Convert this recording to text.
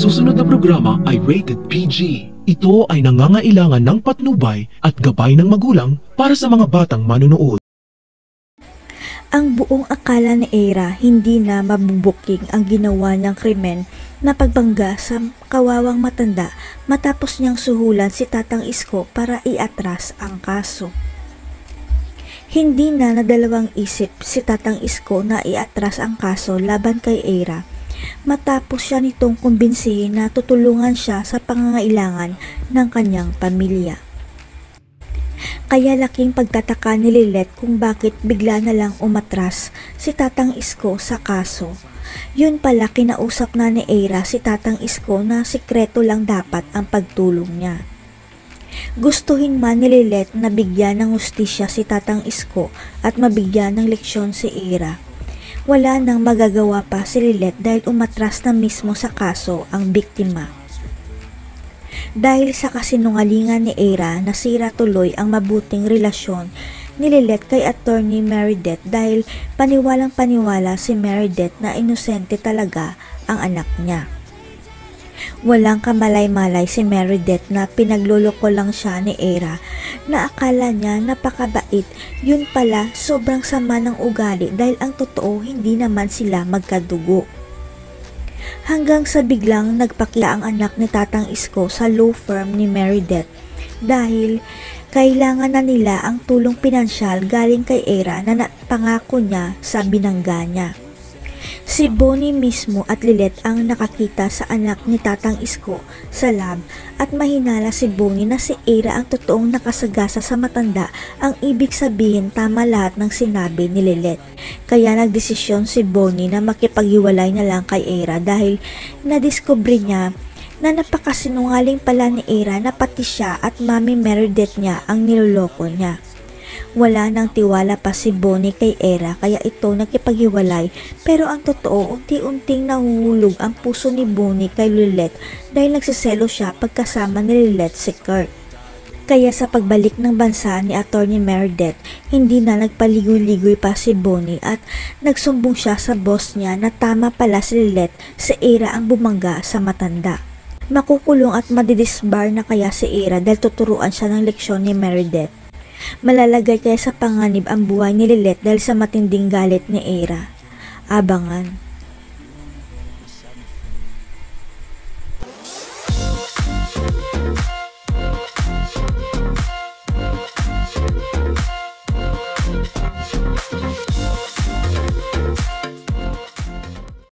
susunod na programa ay rated PG. Ito ay nangangailangan ng patnubay at gabay ng magulang para sa mga batang manonood. Ang buong akala ni Eira hindi na mabubuking ang ginawa niyang krimen na pagbangga sa kawawang matanda matapos niyang suhulan si Tatang Isko para iatras ang kaso. Hindi na nadalawang isip si Tatang Isko na iatras ang kaso laban kay Eira matapos siya nitong kumbinsihin na tutulungan siya sa pangangailangan ng kanyang pamilya. Kaya laking pagtataka ni Lilet kung bakit bigla na lang umatras si Tatang Isko sa kaso. Yun pala kinausap na ni Eira si Tatang Isko na sikreto lang dapat ang pagtulong niya. Gustuhin man ni Lilet na bigyan ng hustisya si Tatang Isko at mabigyan ng leksyon si Eira. Wala nang magagawa pa si Lilet dahil umatras na mismo sa kaso ang biktima. Dahil sa kasinungalingan ni Eira, nasira tuloy ang mabuting relasyon ni Lilet kay Attorney Meredith dahil paniwalang paniwala si Meredith na inosente talaga ang anak niya. Walang kamalay-malay si Meredith na pinagloloko lang siya ni Eira na akala niya napakabait, yun pala sobrang sama ng ugali dahil ang totoo hindi naman sila magkadugo. Hanggang sa biglang nagpakita ang anak ni Tatang Isko sa law firm ni Meredith dahil kailangan na nila ang tulong pinansyal galing kay Eira na napangako niya sa binangga niya. Si Bonnie mismo at Lilet ang nakakita sa anak ni Tatang Isko sa lab at mahinala si Bonnie na si Eira ang totoong nakasagasa sa matanda, ang ibig sabihin tama lahat ng sinabi ni Lilet. Kaya nagdesisyon si Bonnie na makipaghiwalay na lang kay Eira dahil nadiskubre niya na napakasinungaling pala ni Eira na pati siya at Mami Meredith niya ang niloloko niya. Wala nang tiwala pa si Bonnie kay Eira kaya ito nakipaghiwalay, pero ang totoo unti-unting nahuhulog ang puso ni Bonnie kay Lilet dahil nagsiselo siya pagkasama ni Lilet si Kurt. Kaya sa pagbalik ng bansa ni Attorney Meredith, hindi na nagpaligoy-ligoy pa si Bonnie at nagsumbong siya sa boss niya na tama pala si Lilet, si Eira ang bumangga sa matanda. Makukulong at madidisbar na kaya si Eira dahil tuturuan siya ng leksyon ni Meredith. Malalagay kaya sa panganib ang buhay ni Lilet dahil sa matinding galit ni Eira. Abangan.